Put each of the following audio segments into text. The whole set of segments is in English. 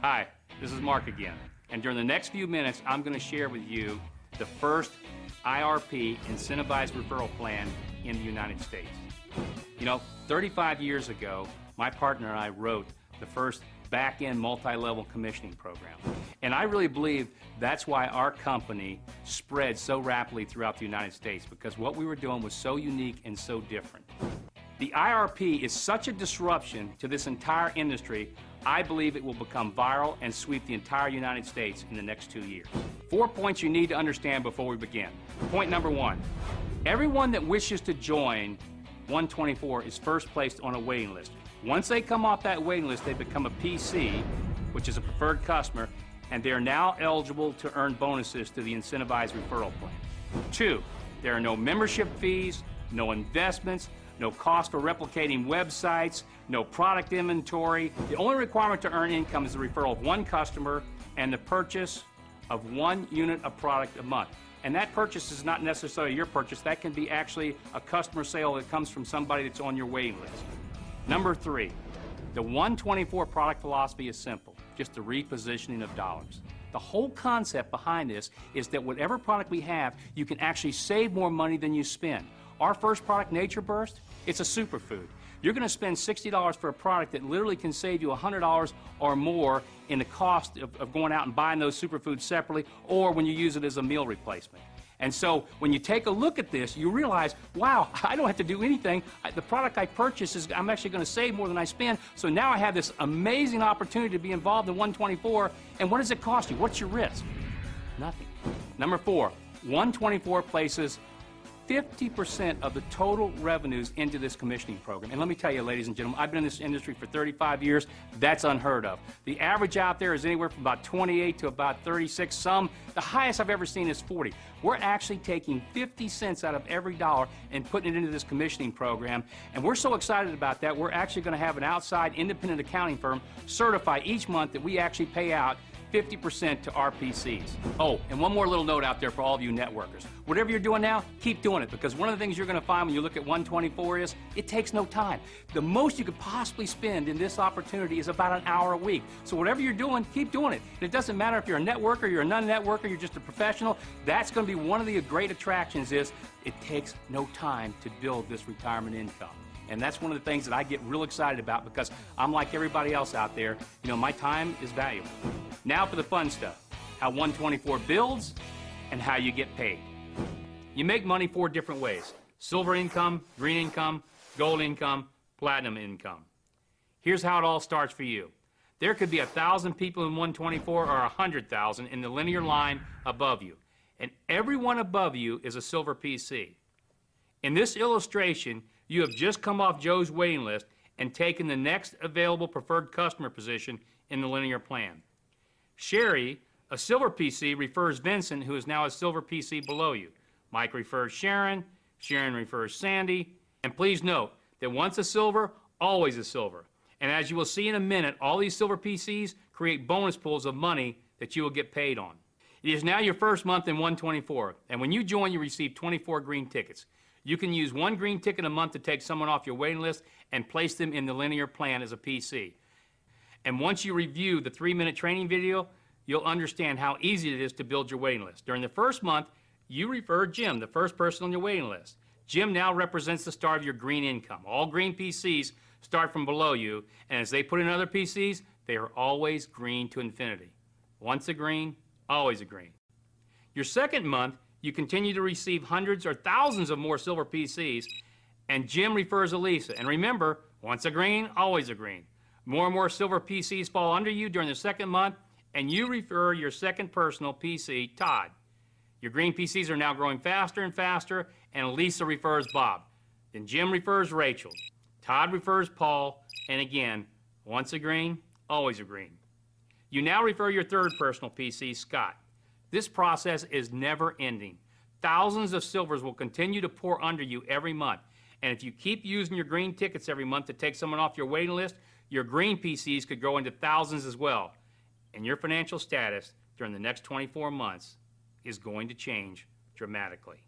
Hi, this is Mark again, and during the next few minutes, I'm going to share with you the first IRP incentivized referral plan in the United States. You know, 35 years ago, my partner and I wrote the first back-end multi-level commissioning program, and I really believe that's why our company spread so rapidly throughout the United States, because what we were doing was so unique and so different. The IRP is such a disruption to this entire industry, I believe it will become viral and sweep the entire United States in the next 2 years. 4 points you need to understand before we begin. Point number 1, everyone that wishes to join 124 is first placed on a waiting list. Once they come off that waiting list, they become a PC, which is a preferred customer, and they are now eligible to earn bonuses through the incentivized referral plan. 2, there are no membership fees, no investments, no cost for replicating websites, no product inventory. The only requirement to earn income is the referral of one customer and the purchase of 1 unit of product a month. And that purchase is not necessarily your purchase. That can be actually a customer sale that comes from somebody that's on your waiting list. Number 3, the 124 product philosophy is simple, just the repositioning of dollars. The whole concept behind this is that whatever product we have, you can actually save more money than you spend. Our first product, Nature Burst, it's a superfood. You're going to spend $60 for a product that literally can save you $100 or more in the cost of going out and buying those superfoods separately, or when you use it as a meal replacement. And so when you take a look at this, you realize, wow, I don't have to do anything. The product I purchase, I'm actually going to save more than I spend. So now I have this amazing opportunity to be involved in 124. And what does it cost you? What's your risk? Nothing. Number 4, 124 places 50% of the total revenues into this commissioning program. And let me tell you, ladies and gentlemen, I've been in this industry for 35 years. That's unheard of. The average out there is anywhere from about 28 to about 36. The highest I've ever seen is 40. We're actually taking 50 cents out of every dollar and putting it into this commissioning program. And we're so excited about that, we're actually going to have an outside independent accounting firm certify each month that we actually pay out 50% to RPCs. Oh, and one more little note out there for all of you networkers. Whatever you're doing now, keep doing it, because one of the things you're going to find when you look at 124 is it takes no time. The most you could possibly spend in this opportunity is about an hour a week. So whatever you're doing, keep doing it. And it doesn't matter if you're a networker, you're a non-networker, you're just a professional. That's going to be one of the great attractions is it takes no time to build this retirement income. And that's one of the things that I get real excited about, because I'm like everybody else out there. You know, my time is valuable. Now for the fun stuff, how 124 builds and how you get paid. You make money 4 different ways: silver income, green income, gold income, platinum income. Here's how it all starts for you. There could be 1,000 people in 124 or 100,000 in the linear line above you, and everyone above you is a silver PC. In this illustration, you have just come off Joe's waiting list and taken the next available preferred customer position in the linear plan. Sherry, a silver PC, refers Vincent, who is now a silver PC below you. Mike refers Sharon, Sharon refers Sandy, and please note that once a silver, always a silver. And as you will see in a minute, all these silver PCs create bonus pools of money that you will get paid on. It is now your first month in 124, and when you join, you receive 24 green tickets. You can use 1 green ticket a month to take someone off your waiting list and place them in the linear plan as a PC. And once you review the 3-minute training video, you'll understand how easy it is to build your waiting list. During the first month, you refer Jim, the first person on your waiting list. Jim now represents the start of your green income. All green PCs start from below you, and as they put in other PCs, they are always green to infinity. Once a green, always a green. Your second month, you continue to receive hundreds or thousands of more silver PCs, and Jim refers Elisa. And remember, once a green, always a green. More and more silver PCs fall under you during the second month, and you refer your second personal PC, Todd. Your green PCs are now growing faster and faster, and Elisa refers Bob. Then Jim refers Rachel. Todd refers Paul, and again, once a green, always a green. You now refer your third personal PC, Scott. This process is never ending. Thousands of silvers will continue to pour under you every month. And if you keep using your green tickets every month to take someone off your waiting list, your green PCs could grow into thousands as well. And your financial status during the next 24 months is going to change dramatically.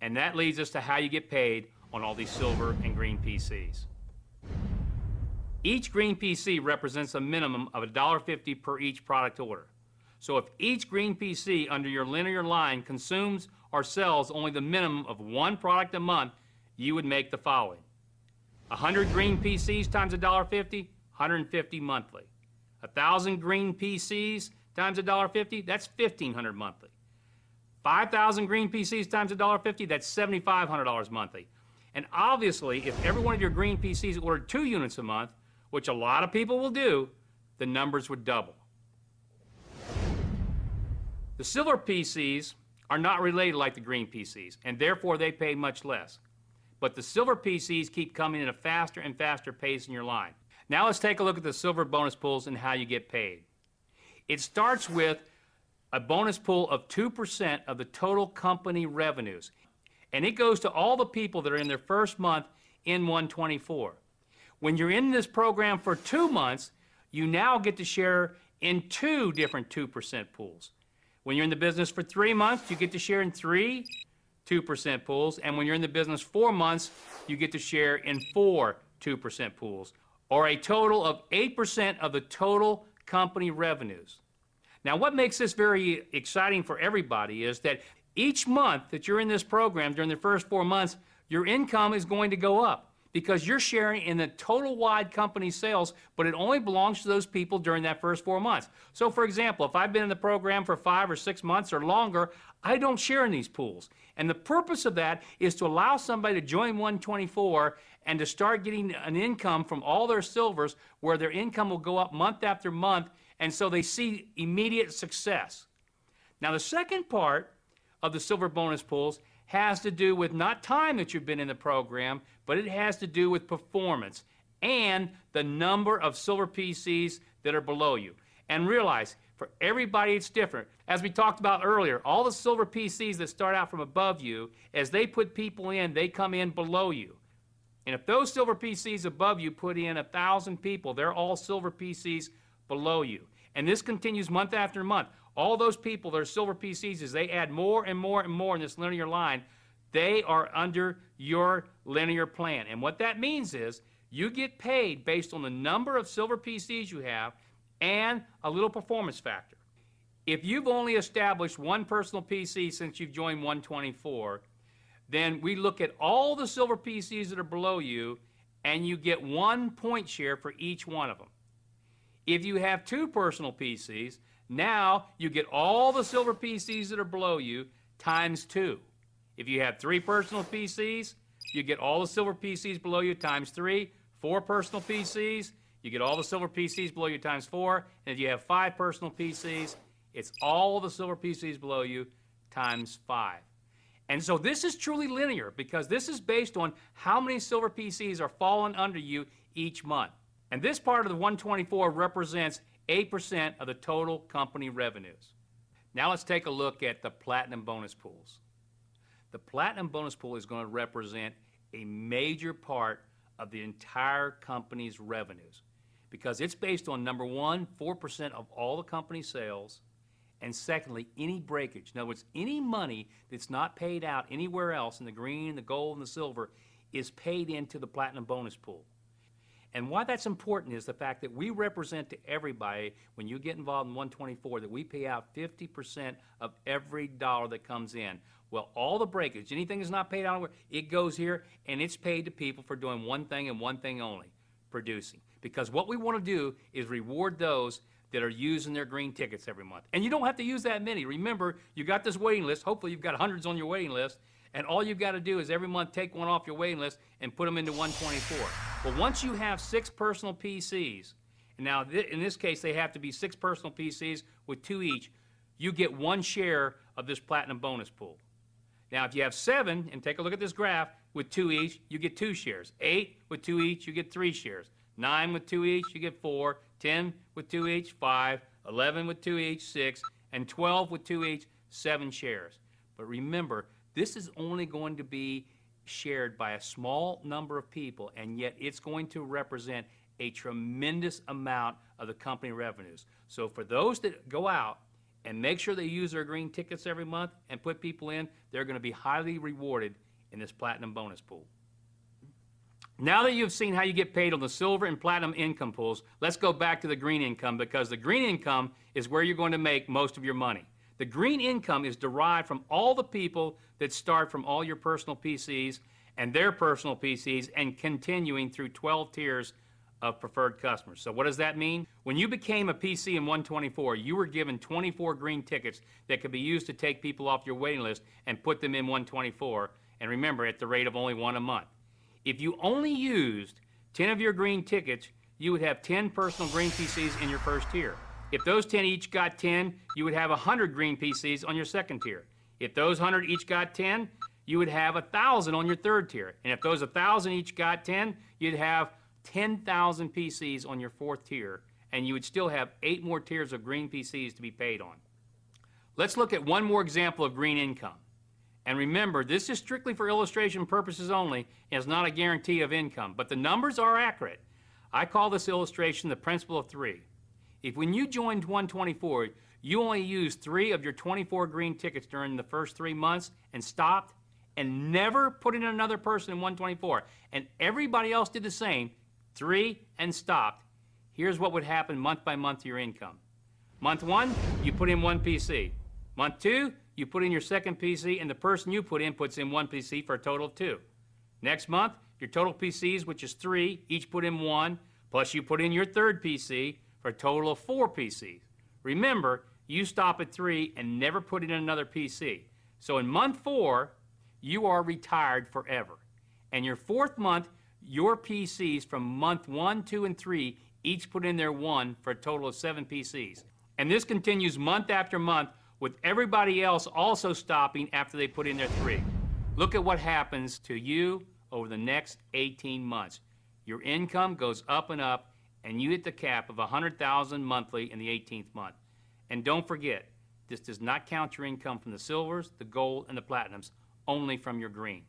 And that leads us to how you get paid on all these silver and green PCs. Each green PC represents a minimum of $1.50 per each product order. So if each green PC under your linear line consumes or sells only the minimum of one product a month, you would make the following. 100 green PCs times $1.50, 150 monthly. 1,000 green PCs times $1.50, that's $1,500 monthly. 5,000 green PCs times $1.50, that's $7,500 monthly. And obviously, if every one of your green PCs ordered 2 units a month, which a lot of people will do, the numbers would double. The silver PCs are not related like the green PCs, and therefore they pay much less. But the silver PCs keep coming at a faster and faster pace in your line. Now let's take a look at the silver bonus pools and how you get paid. It starts with a bonus pool of 2% of the total company revenues, and it goes to all the people that are in their first month in 124. When you're in this program for 2 months, you now get to share in 2 different 2% pools. When you're in the business for 3 months, you get to share in 3 2% pools, and when you're in the business 4 months, you get to share in 4 2% pools, or a total of 8% of the total company revenues. Now, what makes this very exciting for everybody is that each month that you're in this program during the first 4 months, your income is going to go up because you're sharing in the total wide company sales, but it only belongs to those people during that first 4 months. So for example, if I've been in the program for 5 or 6 months or longer, I don't share in these pools. And the purpose of that is to allow somebody to join 124 and to start getting an income from all their silvers where their income will go up month after month, and so they see immediate success. Now the second part of the silver bonus pools has to do with not time that you've been in the program, but it has to do with performance and the number of silver PCs that are below you. And realize, for everybody it's different. As we talked about earlier, all the silver PCs that start out from above you, as they put people in, they come in below you. And if those silver PCs above you put in 1,000 people, they're all silver PCs below you. And this continues month after month. All those people that are silver PCs, as they add more and more and more in this linear line, they are under your linear plan. And what that means is you get paid based on the number of silver PCs you have and a little performance factor. If you've only established 1 personal PC since you've joined 124, then we look at all the silver PCs that are below you, and you get 1 point share for each one of them. If you have 2 personal PCs, now you get all the silver PCs that are below you times 2. If you have 3 personal PCs, you get all the silver PCs below you times 3. 4 personal PCs, you get all the silver PCs below you times 4. And if you have 5 personal PCs, it's all the silver PCs below you times 5. And so this is truly linear because this is based on how many silver PCs are falling under you each month. And this part of the 124 represents 8% of the total company revenues. Now let's take a look at the platinum bonus pools. The platinum bonus pool is going to represent a major part of the entire company's revenues because it's based on, number one, 4% of all the company sales, and secondly, any breakage. In other words, any money that's not paid out anywhere else in the green, the gold, and the silver is paid into the platinum bonus pool. And why that's important is the fact that we represent to everybody, when you get involved in 124, that we pay out 50% of every dollar that comes in. Well, all the breakage, anything that's not paid out, it goes here, and it's paid to people for doing one thing and one thing only, producing. Because what we want to do is reward those that are using their green tickets every month. And you don't have to use that many. Remember, you got this waiting list. Hopefully you've got hundreds on your waiting list. And all you've got to do is every month take one off your waiting list and put them into 124. Well, once you have 6 personal PCs, and now in this case they have to be 6 personal PCs with 2 each, you get 1 share of this platinum bonus pool. Now if you have 7, and take a look at this graph, with 2 each, you get 2 shares. 8 with 2 each, you get 3 shares. 9 with 2 each, you get 4. 10 with 2 each, 5. 11 with 2 each, 6. And 12 with 2 each, 7 shares. But remember, this is only going to be shared by a small number of people, and yet it's going to represent a tremendous amount of the company revenues. So for those that go out and make sure they use their green tickets every month and put people in, they're going to be highly rewarded in this platinum bonus pool. Now that you've seen how you get paid on the silver and platinum income pools, let's go back to the green income, because the green income is where you're going to make most of your money. The green income is derived from all the people that start from all your personal PCs and their personal PCs and continuing through 12 tiers of preferred customers. So what does that mean? When you became a PC in 124, you were given 24 green tickets that could be used to take people off your waiting list and put them in 124, and remember, at the rate of only one a month. If you only used 10 of your green tickets, you would have 10 personal green PCs in your first tier. If those 10 each got 10, you would have 100 green PCs on your second tier. If those 100 each got 10, you would have 1,000 on your third tier. And if those 1,000 each got 10, you'd have 10,000 PCs on your fourth tier, and you would still have 8 more tiers of green PCs to be paid on. Let's look at one more example of green income. And remember, this is strictly for illustration purposes only, and is not a guarantee of income, but the numbers are accurate. I call this illustration the principle of 3. If when you joined 124, you only used 3 of your 24 green tickets during the first 3 months and stopped and never put in another person in 124, and everybody else did the same, 3 and stopped, here's what would happen month by month to your income. Month 1, you put in 1 PC. Month 2, you put in your second PC, and the person you put in puts in 1 PC for a total of 2. Next month, your total PCs, which is 3, each put in 1, plus you put in your third PC for a total of 4 PCs. Remember, you stop at 3 and never put in another PC. So in month 4, you are retired forever. And your fourth month, your PCs from month 1, 2, and 3 each put in their 1 for a total of 7 PCs. And this continues month after month, with everybody else also stopping after they put in their 3. Look at what happens to you over the next 18 months. Your income goes up and up, and you hit the cap of $100,000 monthly in the 18th month. And don't forget, this does not count your income from the silvers, the gold, and the platinums, only from your green.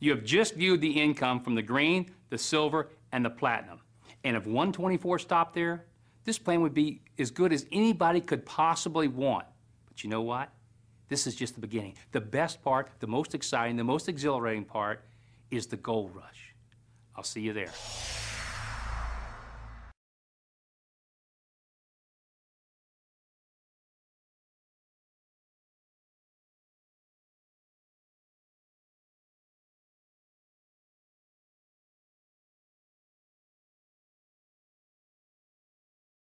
You have just viewed the income from the green, the silver, and the platinum. And if 124 stopped there, this plan would be as good as anybody could possibly want. But you know what? This is just the beginning. The best part, the most exciting, the most exhilarating part is the gold rush. I'll see you there.